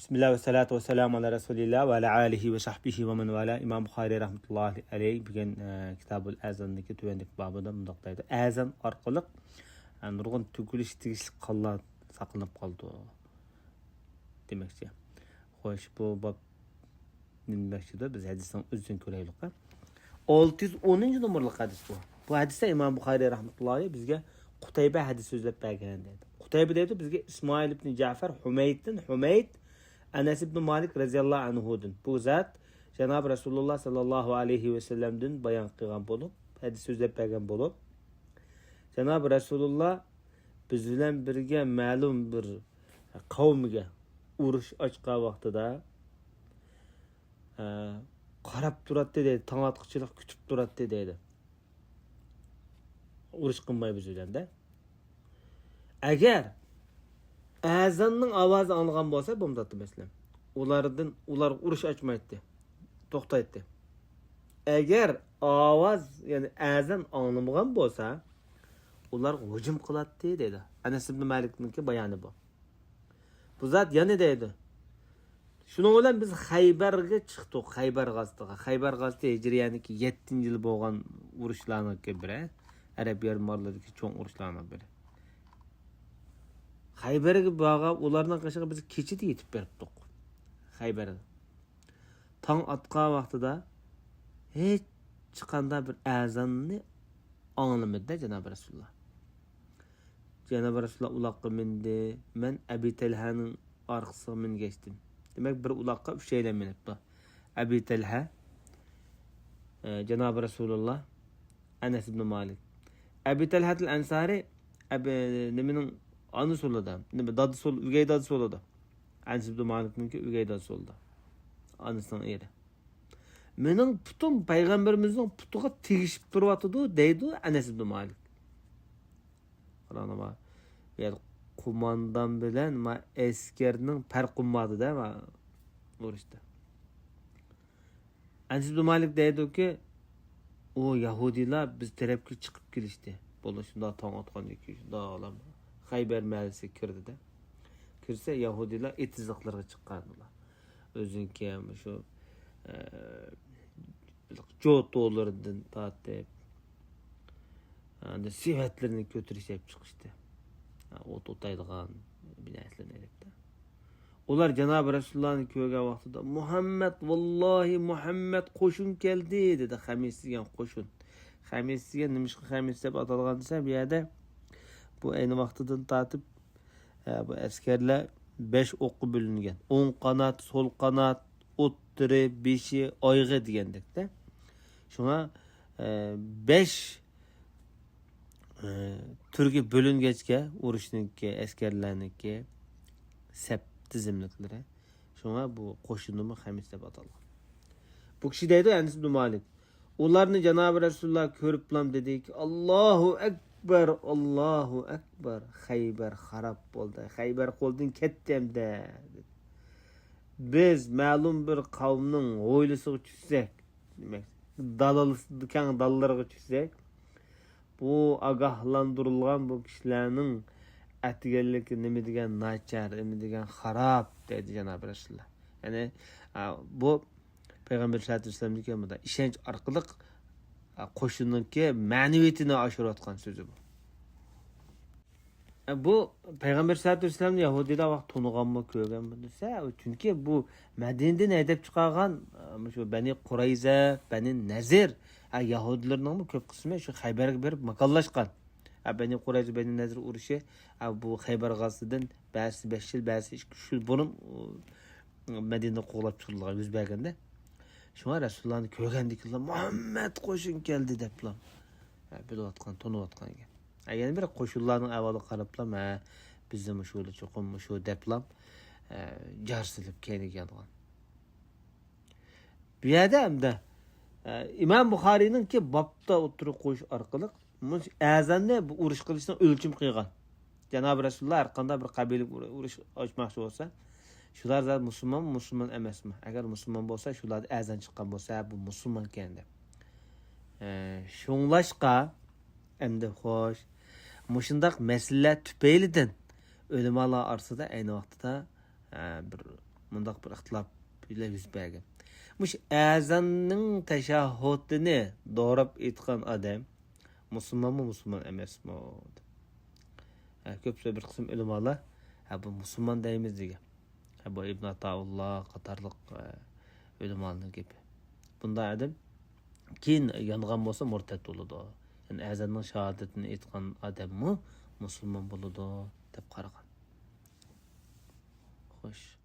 Bismillah ve salatu ve selamu ala Resulillah ve ala alihi ve sahbihi ve men vala. İmam Buxari rahmetullahi aleyh bugün Kitabul Azandaki tüvendik babında mundaqdaydı. Azan arqılıq nurgun tükülüş tigişlik qalla saqlanıp qaldı. Demekçi. Xoş bu bab nimdaşıda biz hadisden özün köreylik. 610 numaralı hadis bu. Bu hadisde İmam Buxari rahmetullahi aleyh bizge Qutaybe hadis sözlep bergen dedi. Qutaybe dedi bizge İsmail ibn Cafer Humeyd Enes ibn Malik radıyallahu anhu'dun. Bu zat Cenab-ı Resulullah sallallahu aleyhi ve sellem'din bayan qilgan bolup, hadis sözlep bergen bolup, Cenab-ı Resulullah biz bilen birge ma'lum bir kavmiga urush ochgan vaqtida qarab turadi dedi, taң atqıçılık kütüp turadi dedi. Urush qilmay biz bilen de. Agar azanning ovozi anlagan bo'lsa, bomdatdi mesela. Ular urush ochmaydi. To'xtaydi. Agar ovoz, ya'ni azan anlamagan bo'lsa, ular hujum qiladi dedi. Anas ibn Malik'ninki bayoni bu. Bu zat yana dedi. Şunun bilan biz Xaybarga chiqdik, Xaybar g'azatiga. Xaybar g'azati hijriyaniki 7-yil bo'lgan urushlarniki biri, Arab yarmarlaridagi cho'ng urushlarning biri. Xaybarga bağa ulardan qaşığı biz keçide yetib beripdik. Xaybarga. Taң atqan vaqtida hech chiqanda bir azanni anglamadı Cenab-ı Resulullah. Cenab-ı Resulullah ulaqqa mindi. Men Abi Talha'nın arqasına min geçtim. Demek bir ulaqqa 3 aylan minibdi. Abi Talha, Cenab-ı Resulullah, Enes ibn Malik. Abi Talha'l Ansari neminin anısı oldu. Dadısı oldu, ügey dadısı oldu. Enes ibn Malik'ninki ügey dadısı oldu. Anısının eri. Mening putum peygamberimizin putuga tegishib turyapti deydi Enes ibn Malik. Qarana yani kumandan bilen ma askerning farqi bo'lmadi da ma urushda. Enes ibn Malik deydi ki o Yahudilar biz tarafga chiqib kelishdi. Bo'ldi shunda taң atgan eki, shunda olam. Xaybar mahallasi kirdi de. Kirse Yahudilar etiziqlarga chiqqandilar. Özünki şu Joto'lardan tatip sivetlerini götürüşüp çıkıştı. Ot otaydıgan binaslarını edip de. Onlar Cenab-ı Resulullah'ın köyge vaxtıda vallahi Muhammed koşun geldi dedi. Xamisizgen koşun. Xamisizgen nimişki Xamis deb atalgan dese bir yerde bu aynı vaxtıdan tatip bu askerler 5 oqqa bölüngen. 10 qanat, sol qanat, o'ttiri, 5'i oyga degandek de. Şuna 5 turga bölüngechga urushniki, askarlarniki sep tizimliklari. Şuna bu qo'shinni Xamis deb atalgan. Bu kishi deydi Enes ibn Malik. Ularni Cenab-ı Resulullah ko'rib bilan dedik. Allahu Ekber, Allahu Ekber. Xaybar xarab bo'ldi. Xaybar qo'ldan ketdimda. Biz ma'lum bir qavmning o'ylisiga tushsak, demak, kang dallarga tushsak, bu agahlandırılgan bu kişilerning atiganligi nima degan nachar, nima degan xarab dedi Cenab-ı Resulullah. Yani bu Peygamber sallallahu aleyhi ve sellem'deki bu ishonch orqali qo'shinniki ma'naviyatini oshirayotgan so'zi bu. Bu Peygamber sallallahu aleyhi ve sellem Yahudilar vaqt to'niganmi, ko'rganmi desa, chunki bu Madinadan haydab chiqargan shu Bani Qurayza, Bani Nazir Yahudilarning ko'p qismi shu Xaybarga berib makallashgan. Bani Qurayza, Bani Nazir urushi bu Xaybar g'azatidan ba'zi 5 yil, ba'zi 3 yil burun Madinada qo'g'lab chiqilgan yuz berganda. Şuna Resulullah'ın ko'rgandiklar Muhammed qo'shin keldi deblar. Bilayotgan, to'nayotgan ekan. Yani bir qo'shinlarning avvali qarablar, bizim şöyle cho'qim shu deblar jarsilib kelgan. Bu yerda hamda İmam Buxariyning ki babda o'tirib qo'yish orqali azanni bu urush qilishdan o'lchim qilgan. Cenab-ı Resulullah har qanday bir qabilik urush ochmoqchi bo'lsa, shular zat musulmon emasmi? Agar musulmon bo'lsa, shular azan chiqqan bo'lsa, bu musulmon ekan deb. Shunglashqa endi xo'sh, mushundaq masalalar tufaylidan ulamolar orasida ayni vaqtida bir Mundaq bir ixtilof bile yüz bergan. Mush azanning tashahhudini doğrab aytgan odam musulmonmi, musulmon emasmi? Ko'p bir qism ulamolar bu musulmon deymiz degan. Bu Ibn Ataullah qatorliq ulamolarning gapi. Bunday adam keyin yongan bo'lsa murtad bo'ladi. Yani azanning shahodatini aytgan odammi musulmon bo'ladi deb qaragan. Xo'sh.